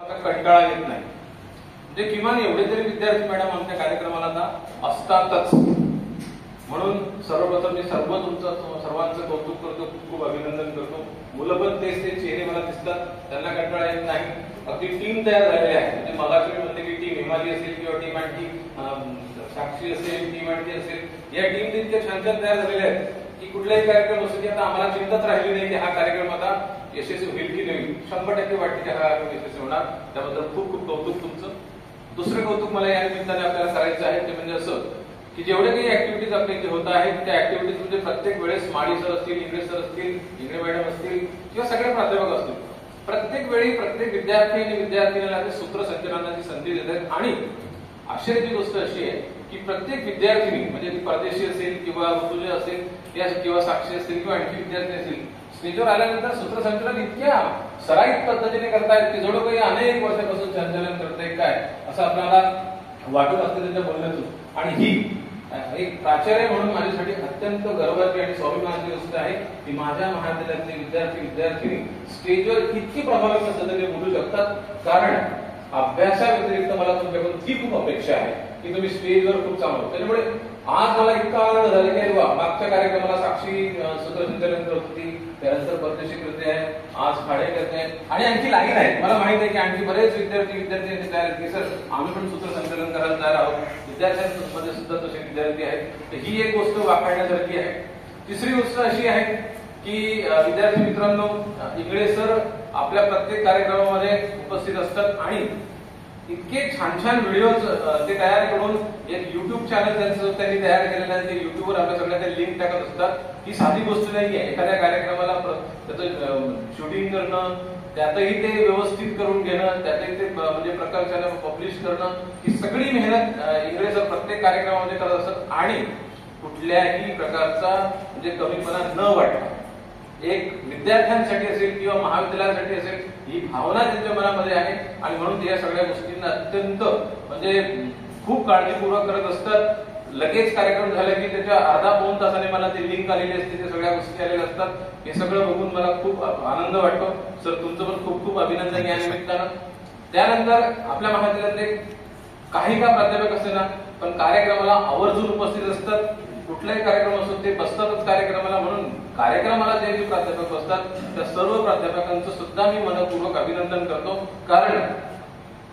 कंटाळा येत नाही, म्हणजे किमान एवढे तरी विद्यार्थी मॅडम आमच्या कार्यक्रमाला आता असतातच. म्हणून सर्वप्रथम मी सर्वांचं कौतुक करतो, खूप खूप अभिनंदन करतो. मुलं पण तेच चेहरे मला दिसतात, त्यांना कंटाळा येत नाही. अगदी टीम तयार झालेली आहे. म्हणजे मगाशी मी म्हणते की टीम हिमाली असेल किंवा टीम आणखी साक्षी असेल, टीम आणखी असेल, या टीम इतक्या छान छान तयार झालेल्या आहेत की कुठलाही कार्यक्रम असतो की आता आम्हाला चिंताच राहिली नाही की हा कार्यक्रम आता यशस्वी होईल की नाही. 100% वाटते की हा कार्यक्रम यशस्वी होणार. त्याबद्दल खूप खूप कौतुक तुमचं. दुसरं कौतुक मला या निमित्ताने आपल्याला करायचं आहे ते म्हणजे असं की जेवढे काही ऍक्टिव्हिटीज आपल्या इथे होत आहेत त्या ऍक्टिव्हिटीज म्हणजे प्रत्येक वेळेस माळी सर असतील, इंग्रज सर असतील, इंग्रज मॅडम असतील किंवा सगळे प्राध्यापक असतील, प्रत्येक वेळी प्रत्येक विद्यार्थी आणि विद्यार्थिनीला सूत्रसंचलनाची संधी देतात. आणि आश्चर्याची गोष्ट अशी आहे की प्रत्येक विद्यार्थिनी म्हणजे ती परदेशी असेल किंवा ऋतुजा असेल किंवा साक्षी असतील किंवा आणखी विद्यार्थी असतील, स्टेजवर आल्यानंतर सूत्रसंचलन इतक्या सराईत पद्धतीने करतायत की जवळ काही अनेक वर्षापासून संचलन करताय काय असं आपल्याला वाटत असते त्यांच्या बोलण्यातून. आणि ही एक प्राचार्य म्हणून माझ्यासाठी अत्यंत गर्वाची आणि स्वाभिमानाची गोष्ट आहे की माझ्या महाविद्यालयातले विद्यार्थी विद्यार्थिनी स्टेजवर इतकी प्रभावी पद्धतीने बोलू शकतात. कारण अभ्यासाव्यतिरिक्त मला तुमच्याकडून ही खूप अपेक्षा आहे की तुम्ही स्टेजवर खूप चांगलं. त्याच्यामुळे आज मला इतका आनंद झाला की मागच्या कार्यक्रमाला साक्षी सूत्रसंचलन करत होती, त्यानंतर परदेशी करते आहे, आज खाडे करते आहे आणि आणखी लाईन आहे. मला माहित आहे की आणखी बरेच विद्यार्थी तयार आहेत की सर आम्ही पण सूत्रसंचलन करायला तयार आहोत. विद्यार्थ्यांमध्ये सुद्धा तसे विद्यार्थी आहेत. तर ही एक गोष्ट वाखाणण्यासारखी आहे. तिसरी गोष्ट अशी आहे की विद्यार्थी मित्रांनो, इंगळे सर आपल्या प्रत्येक कार्यक्रमामध्ये उपस्थित असतात आणि इतके छान छान व्हिडिओज ते तयार करून एक युट्यूब चॅनल त्यांनी तयार केलेलं आहे. ते युट्यूबवर आपल्या सगळ्या लिंक टाकत असतात. ही साधी गोष्ट नाहीये. एखाद्या कार्यक्रमाला त्याचं शूटिंग करणं, त्यातही ते व्यवस्थित करून घेणं, त्यातही ते म्हणजे प्रकल्पाला पब्लिश करणं, ही सगळी मेहनत इंग्रज प्रत्येक कार्यक्रमामध्ये करत असतात. आणि कुठल्याही प्रकारचा म्हणजे कमीपणा न वाटता एक विद्यार्थ्यांसाठी असेल किंवा महाविद्यालयासाठी असेल ही भावना त्यांच्या मनामध्ये आहे. आणि म्हणून ते या सगळ्या गोष्टींना अत्यंत म्हणजे खूप काळजीपूर्वक करत असतात. लगेच कार्यक्रम झाला की त्याच्या अर्धा-पाऊण तासाने मला ती लिंक आलेली असते, ते सगळ्या गोष्टी आलेल्या असतात. हे सगळं बघून मला खूप आनंद वाटतो. सर तुमचं पण खूप खूप अभिनंदन या निमित्तानं. त्यानंतर आपल्या महाविद्यालयातले काही का प्राध्यापक असे ना पण कार्यक्रमाला आवर्जून उपस्थित असतात. कुठलाही कार्यक्रम असतो ते बसतातच कार्यक्रमाला. म्हणून कार्यक्रमाला जे प्राध्यापक बसतात त्या सर्व प्राध्यापकांचं सुद्धा मी मनपूर्वक अभिनंदन करतो. कारण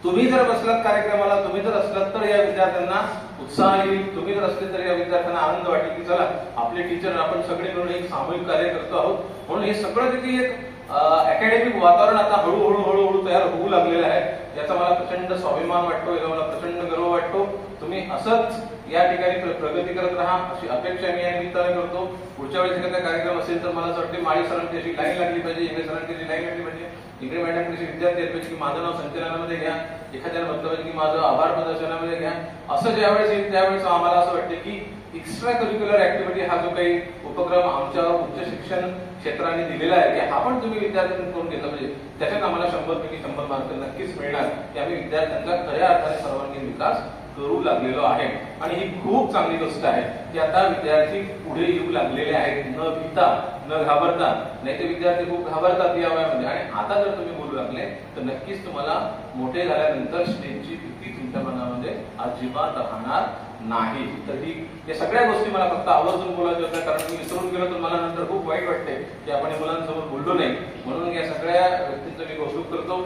तुम्ही जर बसलात कार्यक्रमाला, तुम्ही जर असलात तर या विद्यार्थ्यांना उत्साह येईल. तुम्ही जर असले तर या विद्यार्थ्यांना आनंद वाटेल की चला आपले टीचर आपण सगळे मिळून एक सामूहिक कार्य करतो आहोत. म्हणून हे सगळं देखील एक अकॅडमिक वातावरण आता हळूहळू तयार होऊ लागलेलं आहे. याचा मला प्रचंड स्वाभिमान वाटतो, याचा मला प्रचंड गर्व वाटतो. तुम्ही असंच या ठिकाणी प्रगती करत राहा अशी अपेक्षा मी या निमित्ताने करतो. पुढच्या वेळेस एखादा कार्यक्रम असेल तर मला असं वाटते माळी सरांची अशी लाईन लागली पाहिजे, इंग्रज सरांची अशी लाईन लागली पाहिजे, इंग्रज मॅडम कशी विद्यार्थी आहेत की माझं नाव संचलनामध्ये घ्या, एखाद्याला म्हटलं पाहिजे की माझं आभार प्रदर्शनामध्ये घ्या. असं ज्यावेळेस येईल त्यावेळेस आम्हाला असं वाटते की एक्स्ट्रा करिक्युलर ऍक्टिव्हिटी हा जो काही उपक्रम आमच्या उच्च शिक्षण क्षेत्राने दिलेला आहे की हा पण तुम्ही विद्यार्थ्यांना करून घेतला पाहिजे, त्याच्यात आम्हाला 100 मार्क नक्कीच मिळणार की आम्ही विद्यार्थ्यांचा खऱ्या अर्थाने सर्वांगीण विकास करू लागलेलो आहे. आणि ही खूप चांगली गोष्ट आहे की आता विद्यार्थी पुढे येऊ लागलेले आहेत, न भीता न घाबरता. नाही ते विद्यार्थी खूप घाबरतात या वयामध्ये. आणि आता जर तुम्ही बोलू लागले तर नक्कीच तुम्हाला मोठे झाल्यानंतर स्टेजची भीती तुमच्या मनामध्ये अजिबात राहणार नाही. तर ही या सगळ्या गोष्टी मला फक्त आवर्जून बोलायच्या होत्या. कारण मी विसरून गेलो तर मला नंतर खूप वाईट वाटते की आपण मुलांसमोर बोललो नाही. म्हणून या सगळ्या व्यक्तींचं मी कौतुक करतो.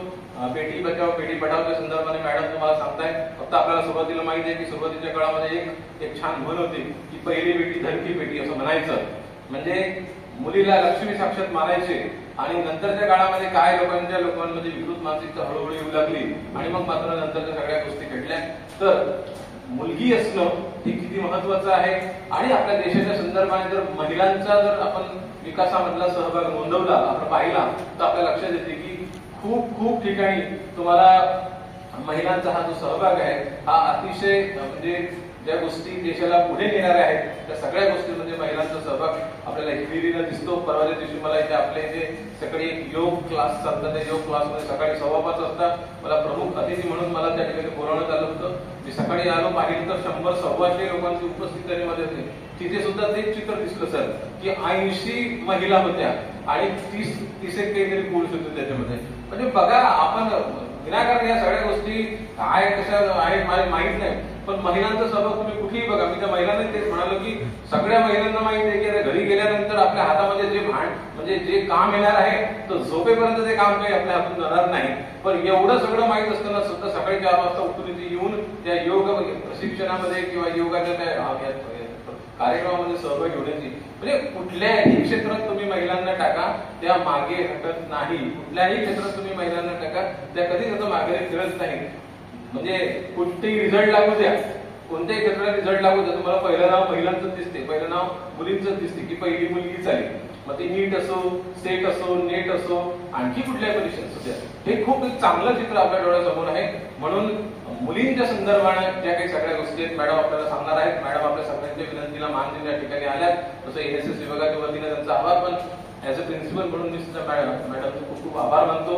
बेटी बचाव बेटी पढावच्या संदर्भाने मॅडम तुम्हाला सांगताय. फक्त आपल्याला सुरुवातीला माहिती आहे की सुरुवातीच्या काळामध्ये एक छान म्हण होती की पहिली बेटी धनकी बेटी असं म्हणायचं. म्हणजे मुलीला लक्ष्मी साक्षात मानायचे. आणि नंतरच्या काळामध्ये काय लोकांमध्ये विकृत मानसिकता हळूहळू येऊ लागली आणि मग मात्र नंतरच्या सगळ्या गोष्टी घडल्या. तर मुलगी असणं हे किती महत्वाचं आहे. आणि आपल्या देशाच्या संदर्भाने जर महिलांचा जर आपण विकासामधला सहभाग नोंदवला, आपण पाहिला तर आपल्या लक्षात येते की खूप ठिकाणी तुम्हाला महिलांचा हा जो सहभाग आहे हा अतिशय म्हणजे ज्या गोष्टी देशाला पुढे नेणाऱ्या आहेत त्या सगळ्या गोष्टींमध्ये महिलांचा सहभाग आपल्याला हिरिरीला दिसतो. परवाच्या दिवशी मला इथे आपल्या इथे सकाळी एक योग क्लास चालतात. त्या योग क्लासमध्ये सकाळी 5:15 वाजता मला प्रमुख अतिथी म्हणून मला त्या ठिकाणी बोलावण्यात आलं होतं. मी सकाळी आलो, पाहिलं तर 100-125 लोकांची उपस्थिती त्यामध्ये होती. तिथे सुद्धा तेच चित्र दिसलं सर की 80 महिला होत्या आणि 30 एक काहीतरी पुरुष होते त्याच्यामध्ये. म्हणजे बघा आपण विनाकारण या सगळ्या गोष्टी काय कशा आहेत मला माहित नाही, पण महिलांचा सहभाग तुम्ही कुठेही बघा. मी त्या महिलांना तेच म्हणालो की सगळ्या महिलांना माहित आहे की घरी गेल्यानंतर आपल्या हातामध्ये जे म्हणजे जे काम येणार आहे तर झोपेपर्यंत ते काम काही आपल्या हातून जाणार नाही. पण एवढं सगळं माहित असताना सुद्धा सकाळी 4 वाजता उठून इथे येऊन त्या योग प्रशिक्षणामध्ये किंवा योगाच्या त्या कार्यक्रमामध्ये सहभागी होण्याची, म्हणजे कुठल्याही क्षेत्रात तुम्ही महिलांना टाका त्या मागे हटत नाही. कुठल्याही क्षेत्रात तुम्ही महिलांना टाका त्या कधी त्याचं मागे फिरत नाही. म्हणजे कुठेही रिझल्ट लागू द्या, कोणत्याही क्षेत्रात रिझल्ट लागू द्या, तुम्हाला पहिलं नाव महिलांचं दिसते, पहिलं नाव मुलींचं दिसते की पहिली मुलगीच आली. मग ती नीट असो, सेट असो, नेट असो, आणखी कुठल्याही परीक्षा असू द्या, हे खूप एक चांगलं चित्र आपल्या डोळ्यासमोर आहे. म्हणून मुलींच्या संदर्भाने ज्या काही सगळ्या गोष्टी आहेत मॅडम आपल्याला सांगणार आहेत. मॅडम आपल्या सगळ्यांच्या विनंतीला मान देऊन या ठिकाणी आल्यात. तसं एनएसएस विभागाच्या वतीने त्यांचा आभार, पण ऍज अ प्रिन्सिपल म्हणून मी सुद्धा मॅडमचे खूप खूप आभार मानतो.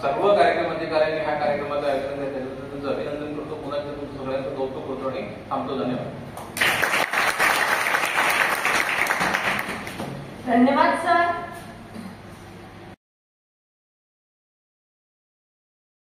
सर्व कार्यक्रम अधिकाऱ्यांनी ह्या कार्यक्रमाचं आयोजन केलं त्याबद्दल त्यांचं अभिनंदन करतो. पुन्हा तुमचं सगळ्यांचं कौतुक करतो आणि थांबतो. धन्यवाद. धन्यवाद सर.